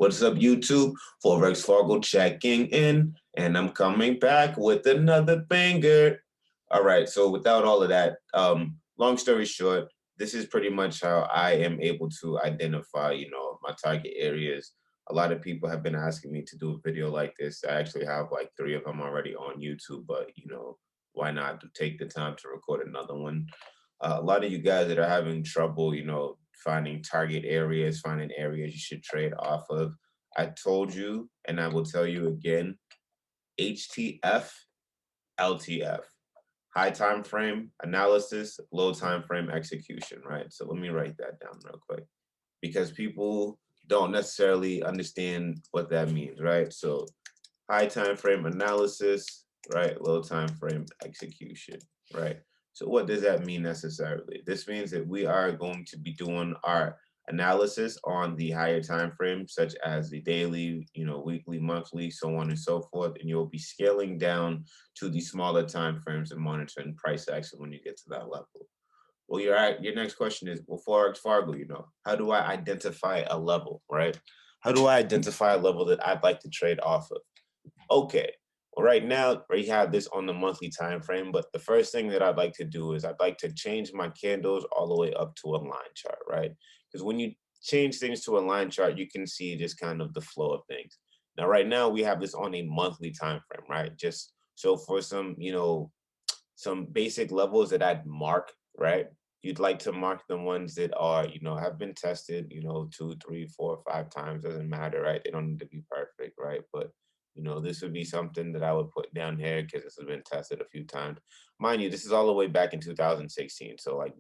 What's up, YouTube? Forex Fargo checking in, and I'm coming back with another banger. All right, so without all of that, long story short, this is pretty much how I am able to identify, my target areas. A lot of people have been asking me to do a video like this. I actually have like 3 of them already on YouTube, but why not take the time to record another one? A lot of you guys that are having trouble, finding target areas, finding areas you should trade off of. I told you, and I will tell you again, HTF, LTF, high time frame analysis, low time frame execution, right? So let me write that down real quick because people don't necessarily understand what that means, right? So high time frame analysis, right? Low time frame execution, right? So what does that mean necessarily? This means that we are going to be doing our analysis on the higher time frame, such as the daily, weekly, monthly, so on and so forth, and you'll be scaling down to the smaller time frames and monitoring price action when you get to that level. Well, your next question is, well, Forex Fargo, how do I identify a level, right? How do I identify a level that I'd like to trade off of? Okay, well, right now we have this on the monthly time frame, but the first thing that I'd like to do is I'd like to change my candles all the way up to a line chart, right? Because when you change things to a line chart, you can see just kind of the flow of things. Now, right now we have this on a monthly time frame, right? Just so for some, some basic levels that I'd mark, right? You'd like to mark the ones that are, have been tested, 2, 3, 4, 5 times, doesn't matter, right? They don't need to be perfect, right? But this would be something that I would put down here because this has been tested a few times. Mind you, this is all the way back in 2016. So like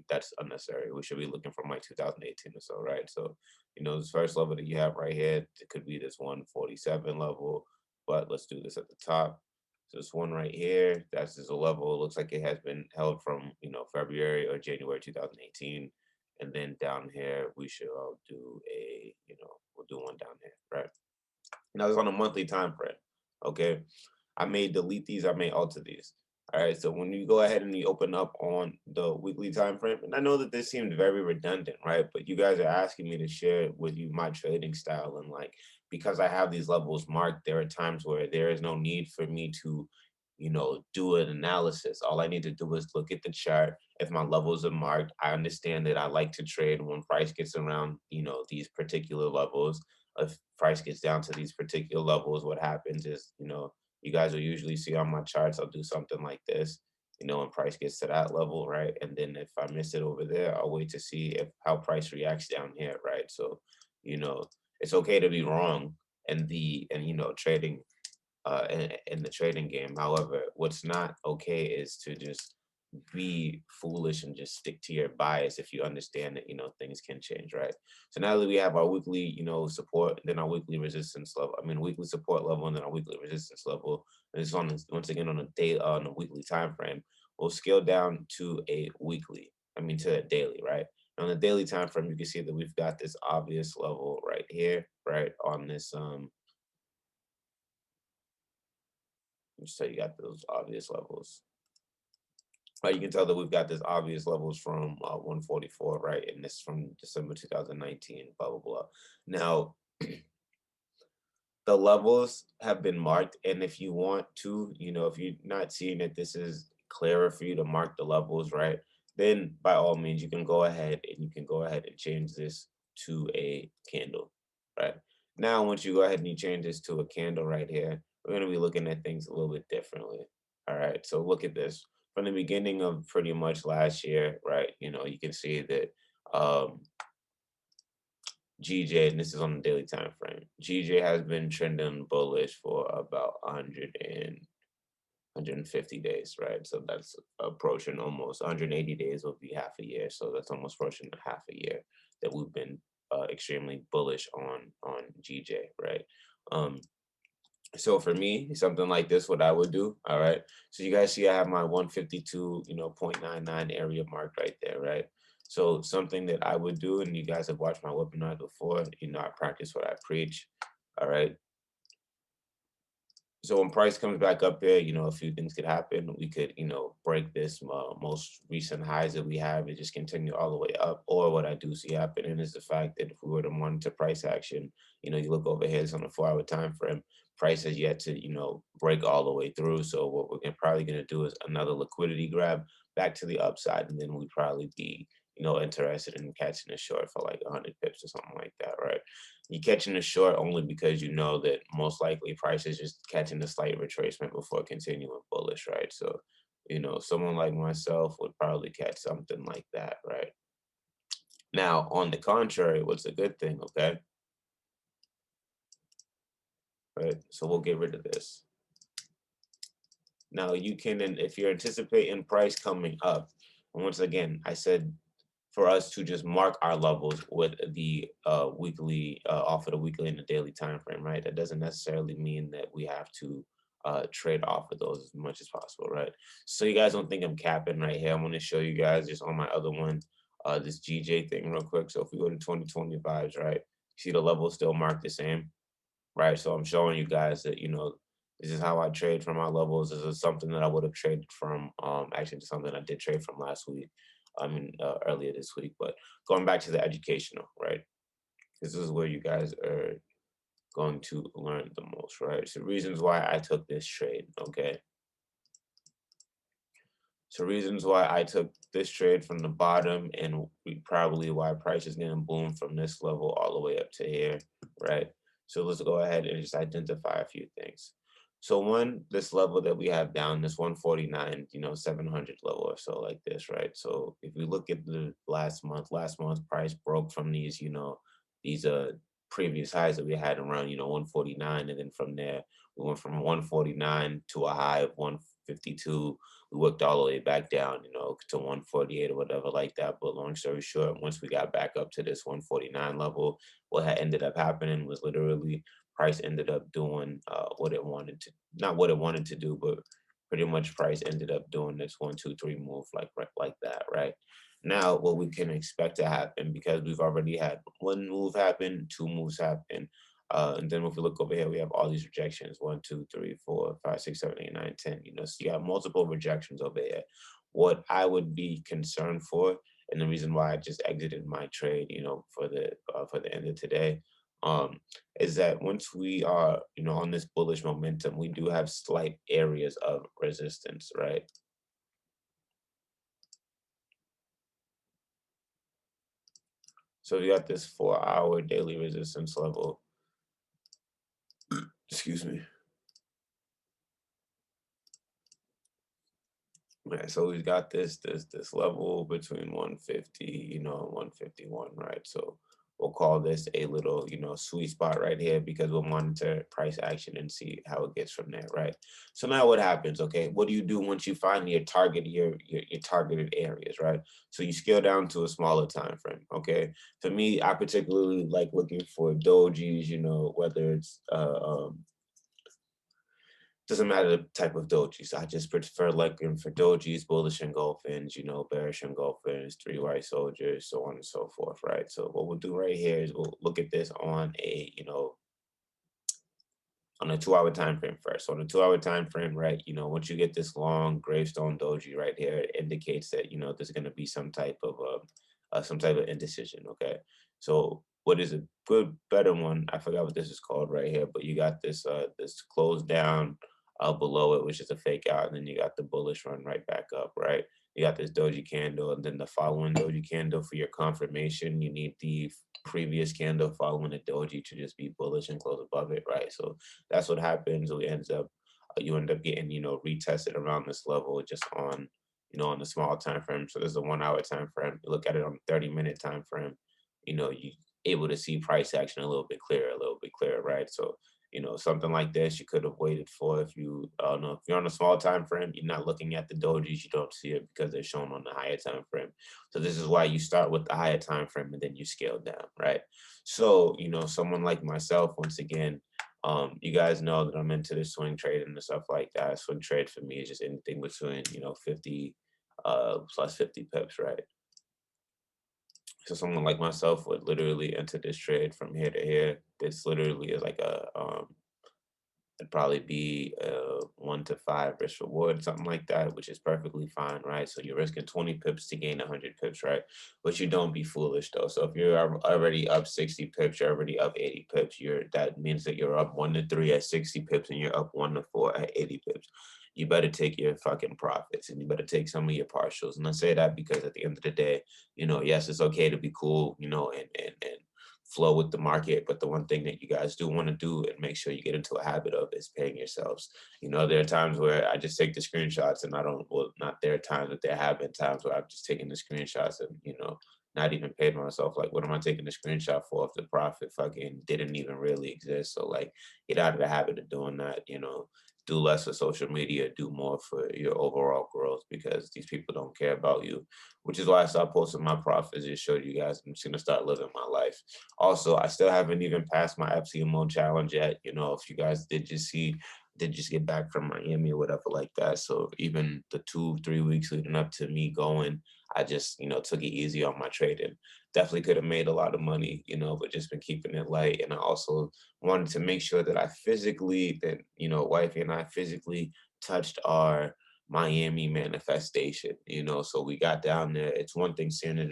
that's unnecessary. We should be looking from like 2018 or so, right? So, this first level that you have right here, it could be this 147 level, but let's do this at the top. So this one right here, that's just a level. It looks like it has been held from, February or January 2018. And then down here, we should do a, we'll do one down here, right? Now it's on a monthly time frame. Okay, I may delete these, I may alter these. All right, so when you go ahead and you open up on the weekly time frame, and I know that this seemed very redundant, right? But you guys are asking me to share with you my trading style, and like because I have these levels marked, there are times where there is no need for me to, do an analysis. All I need to do is look at the chart. If my levels are marked, I understand that I like to trade when price gets around, these particular levels. If price gets down to these particular levels, what happens is, you guys will usually see on my charts, I'll do something like this, when price gets to that level, right? And then if I miss it over there, I'll wait to see how price reacts down here, right? So, it's okay to be wrong trading in the trading game. However, what's not okay is to just be foolish and just stick to your bias if you understand that things can change, right? So now that we have our weekly support, then our weekly resistance level, weekly support level, and then our weekly resistance level, and it's on once again on a day on a weekly time frame, we'll scale down to a to a daily, right? On the daily time frame, you can see that we've got this obvious level right here, right on this so you got those obvious levels. You can tell that we've got this obvious levels from 144, right? And this from December 2019, blah, blah, blah. Now, the levels have been marked. And if you want to, if you're not seeing that this is clearer for you to mark the levels, right? Then by all means, you can go ahead and change this to a candle, right? Now, once you go ahead and you change this to a candle right here, we're going to be looking at things a little bit differently. All right, so look at this. From the beginning of pretty much last year, right, you can see that GJ, and this is on the daily time frame, GJ has been trending bullish for about 150 days, right? So that's approaching almost 180 days will be half a year. So that's almost approaching half a year that we've been extremely bullish on GJ, right? So for me, something like this, what I would do, all right? So you guys see I have my 152, 0.99 area mark right there, right? So something that I would do, and you guys have watched my webinar before, I practice what I preach, all right? So when price comes back up here, a few things could happen. We could, break this most recent highs that we have and just continue all the way up. Or what I do see happening is the fact that if we were to monitor price action, you look over here, it's on a 4 hour time frame. Price has yet to, break all the way through. So what we're probably going to do is another liquidity grab back to the upside, and then we'd probably be, interested in catching a short for like 100 pips or something like that, right? You catching a short only because you know that most likely price is just catching a slight retracement before continuing bullish, right? So, someone like myself would probably catch something like that, right? Now, on the contrary, what's a good thing, okay? Right? So we'll get rid of this. Now you can, and if you're anticipating price coming up, and once again, I said for us to just mark our levels with the weekly, off of the weekly and the daily time frame, right? That doesn't necessarily mean that we have to trade off of those as much as possible, right? So you guys don't think I'm capping right here. I'm going to show you guys just on my other one, this GJ thing real quick. So if we go to 2025s, right? See the levels still marked the same, right? So I'm showing you guys that, this is how I trade from my levels. This is something that I would have traded from, actually something I did trade from last week. I mean, earlier this week, but going back to the educational, right? This is where you guys are going to learn the most, right? So reasons why I took this trade, okay? So reasons why I took this trade from the bottom, and probably why price is going to boom from this level all the way up to here, right? So let's go ahead and just identify a few things. So one, this level that we have down, this 149, 700 level or so like this, right? So if we look at the last month price broke from these, these previous highs that we had around, 149, and then from there we went from 149 to a high of 152. We worked all the way back down, to 148 or whatever like that. But long story short, once we got back up to this 149 level, what had ended up happening was literally price ended up doing what it wanted to, not what it wanted to do, but pretty much price ended up doing this 1, 2, 3 move like that, right? Now, what we can expect to happen, because we've already had one move happen, two moves happen, and then if we look over here, we have all these rejections: 1, 2, 3, 4, 5, 6, 7, 8, 9, 10. So you have multiple rejections over here. What I would be concerned for, and the reason why I just exited my trade, for the end of today, is that once we are, on this bullish momentum, we do have slight areas of resistance, right? So we got this 4 hour daily resistance level. Excuse me. Yeah, so we've got this level between 150, 151, right? So we'll call this a little, sweet spot right here, because we'll monitor price action and see how it gets from there, right? So now what happens, okay? What do you do once you find your target, your targeted areas, right? So you scale down to a smaller time frame, okay? For me, I particularly like looking for dojis, whether it's doesn't matter the type of dojis. I just prefer looking for dojis, bullish engulfings, bearish engulfings, three white soldiers, so on and so forth, right? So what we'll do right here is we'll look at this on a, on a 2 hour time frame first. So on a 2 hour time frame, right, once you get this long gravestone doji right here, it indicates that, there's going to be some type of indecision, okay? So what is a good, better one? I forgot what this is called right here, but you got this this close down below it, which is a fake out, and then you got the bullish run right back up, right? You got this doji candle, and then the following doji candle for your confirmation. You need the previous candle following the doji to just be bullish and close above it, right? So that's what happens. We ends up you end up getting retested around this level just on on the small time frame. So there's a 1 hour time frame. You look at it on a 30-minute time frame. You able to see price action a little bit clearer, right? So something like this you could have waited for. If you know, if you're on a small time frame, you're not looking at the dojis, you don't see it because they're shown on the higher time frame. So this is why you start with the higher time frame and then you scale down, right? So someone like myself, once again, you guys know that I'm into the swing trade and stuff like that. Swing trade for me is just anything between 50 plus 50 pips, right? So someone like myself would literally enter this trade from here to here. This literally is like It'd probably be 1 to 5 risk reward, something like that, which is perfectly fine, right? So you're risking 20 pips to gain 100 pips, right? But you don't be foolish though. So if you're already up 60 pips, you're already up 80 pips. That means that you're up 1 to 3 at 60 pips and you're up 1 to 4 at 80 pips. You better take your fucking profits and you better take some of your partials. And I say that because at the end of the day, yes, it's okay to be cool, and flow with the market. But the one thing that you guys do want to do and make sure you get into a habit of is paying yourselves. There are times where I just take the screenshots and I don't, well, not there are times, but there have been times where I've just taken the screenshots and, not even paid myself. Like, what am I taking the screenshot for if the profit fucking didn't even really exist? So, like, get out of the habit of doing that, do less for social media, do more for your overall growth because these people don't care about you, which is why I stopped posting my profits. Just showed you guys I'm just gonna start living my life. Also, I still haven't even passed my FCMO challenge yet. If you guys did just get back from Miami or whatever like that. So even the 2-3 weeks leading up to me going, I just, took it easy on my trading. Definitely could have made a lot of money, but just been keeping it light. And I also wanted to make sure that wifey and I physically touched our Miami manifestation, so we got down there. It's one thing seeing it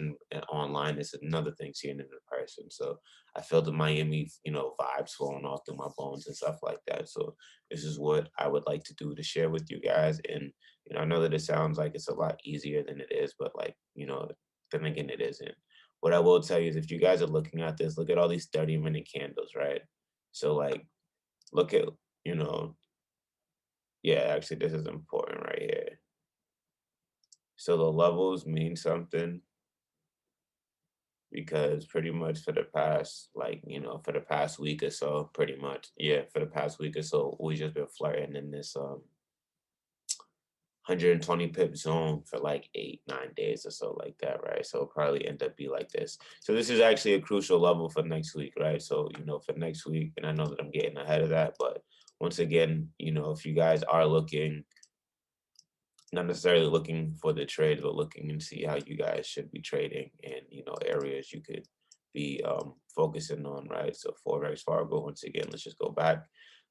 online, it's another thing seeing it in person. So I felt the Miami, vibes flowing off through my bones and stuff like that. So this is what I would like to do to share with you guys. And, I know that it sounds like it's a lot easier than it is, but like, then again, it isn't. What I will tell you is if you guys are looking at this, look at all these 30-minute candles, right? So like, look at, you know, yeah, actually, this is important right here. So the levels mean something because pretty much for the past, like, for the past week or so, pretty much, yeah, for the past week or so, we just been flirting in this 120 pip zone for like 8-9 days or so like that, right? So it'll probably end up be like this. So this is actually a crucial level for next week, right? So, for next week, and I know that I'm getting ahead of that, but once again, if you guys are looking, not necessarily looking for the trade, but looking and see how you guys should be trading and, areas you could be focusing on, right? So Forex Fargo, once again, let's just go back.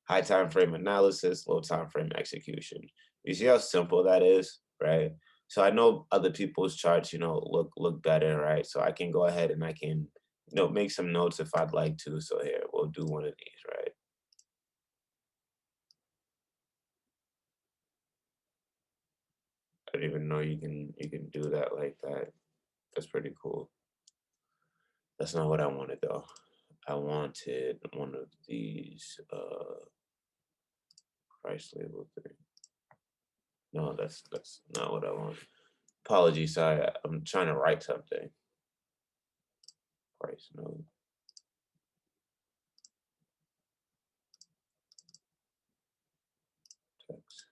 High time frame analysis, low time frame execution. You see how simple that is, right? So I know other people's charts, look better, right? So I can go ahead and I can, make some notes if I'd like to. So here, we'll do one of these, right? I didn't even know you can do that like that. That's pretty cool. That's not what I wanted though. I wanted one of these price label thing. No, that's not what I want. Apologies, sorry. I'm trying to write something. Price node text.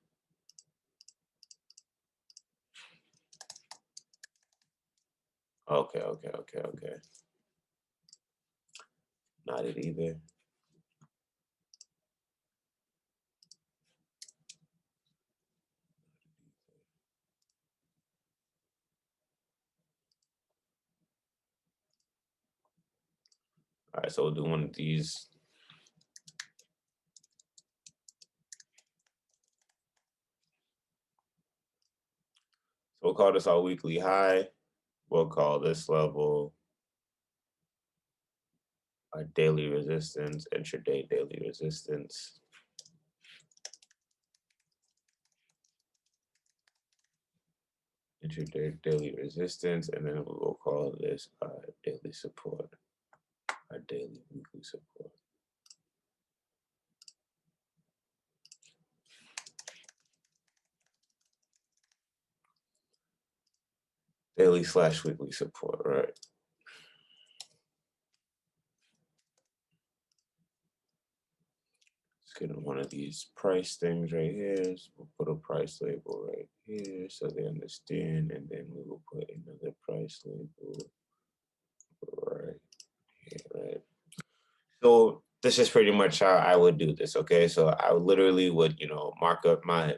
Okay. Not it either. All right, so we'll do one of these. So we'll call this our weekly high. We'll call this level our daily resistance, intraday daily resistance. Intraday daily resistance, and then we'll call this our daily support, our daily weekly support. Daily/weekly support, right? Let's get one of these price things right here. So we'll put a price label right here so they understand, and then we will put another price label right here, right? So this is pretty much how I would do this, okay? So I literally would, mark up my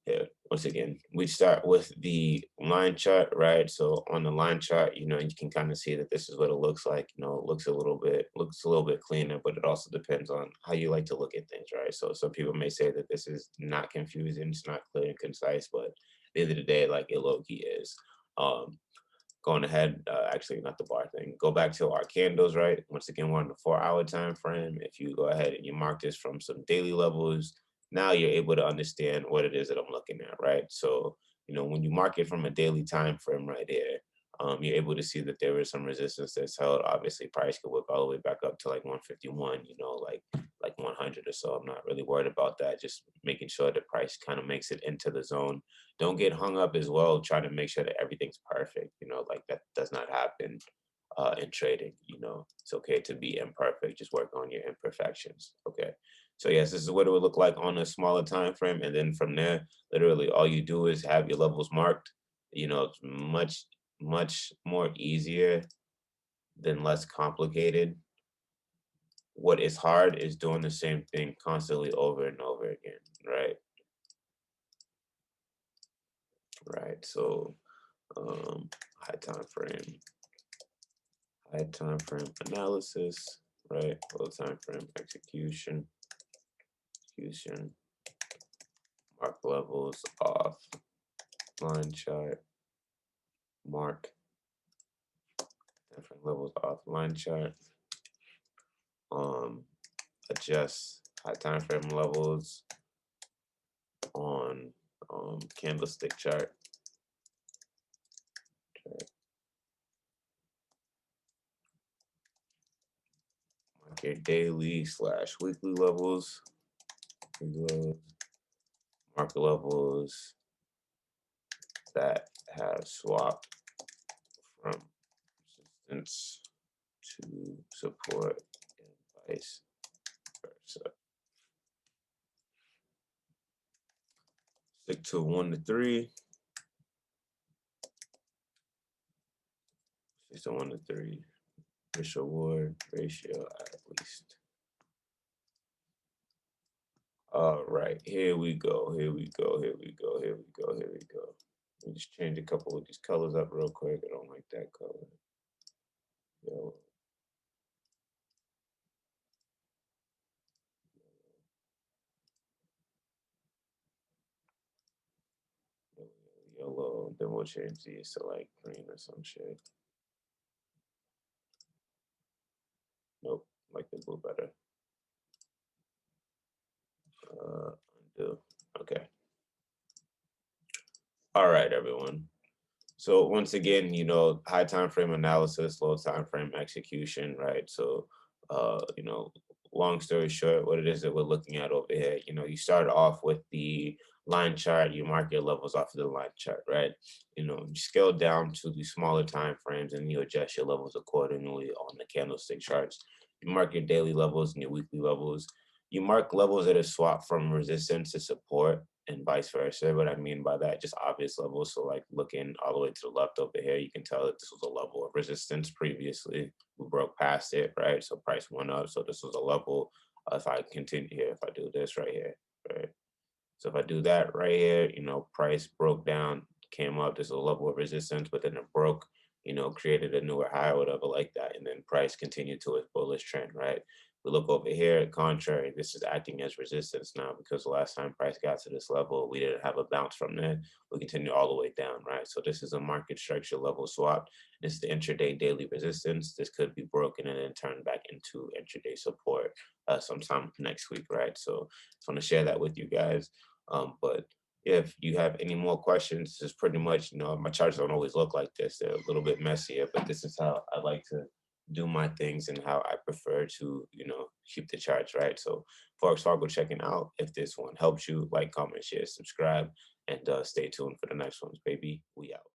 here, once again, we start with the line chart, right? So on the line chart, you know, you can kind of see that this is what it looks like. You know, it looks a little bit cleaner, but it also depends on how you like to look at things, right? So some people may say that this is not confusing, it's not clear and concise, but at the end of the day, like it low key is. Um, Going ahead, actually not the bar thing. Go back to our candles, right? Once again, we're on the 4 hour time frame. If you go ahead and you mark this from some daily levels, now you're able to understand what it is that I'm looking at, right? So, you know, when you mark it from a daily time frame right there, you're able to see that there is some resistance that's held. Obviously, price could whip all the way back up to like 151, you know, like 100 or so. I'm not really worried about that. Just making sure the price kind of makes it into the zone. Don't get hung up as well trying to make sure that everything's perfect. You know, like that does not happen in trading. You know, it's okay to be imperfect. Just work on your imperfections. Okay. So yes, this is what it would look like on a smaller time frame, and then from there, literally all you do is have your levels marked. You know, it's much more easier than less complicated. What is hard is doing the same thing constantly over and over again, right? Right. So high time frame, high time frame analysis, right? Low time frame execution, mark levels off, line chart, mark different levels off line chart, um, adjust high time frame levels on candlestick chart, mark your daily slash weekly levels, market levels that have swapped from resistance to support and vice versa. Stick to 1 to 3. Stick to 1 to 3. Risk reward ratio at least. All right, here we go. Here we go. Here we go. Here we go. Here we go. Let me just change a couple of these colors up real quick. I don't like that color. Yellow. Yellow. Then we'll change these to like green or some shit. Nope, like the blue better. Undo. Okay. All right, everyone. So once again, you know, high time frame analysis, low time frame execution, right? So, you know, long story short, what it is that we're looking at over here, you know, you start off with the line chart, you mark your levels off of the line chart, right? You know, you scale down to the smaller time frames and you adjust your levels accordingly on the candlestick charts. You mark your daily levels and your weekly levels. You mark levels that are swapped from resistance to support and vice versa. What I mean by that, just obvious levels. So like looking all the way to the left over here, you can tell that this was a level of resistance previously. We broke past it, right? So price went up. So this was a level. If I continue here, if I do this right here, right? So if I do that right here, you know, price broke down, came up, there's a level of resistance, but then it broke, you know, created a newer high or whatever like that. And then price continued to its bullish trend, right? We look over here, contrary, this is acting as resistance now because the last time price got to this level, we didn't have a bounce from there. We continue all the way down, right? So this is a market structure level swap. This is the intraday daily resistance. This could be broken and then turned back into intraday support sometime next week, right? So I just want to share that with you guys. But if you have any more questions, this is pretty much, you know, my charts don't always look like this. They're a little bit messier, but this is how I like to do my things and how I prefer to, you know, keep the charts, right? So Forex Fargo checking out. If this one helps you, like, comment, share, subscribe, and stay tuned for the next ones, baby. We out.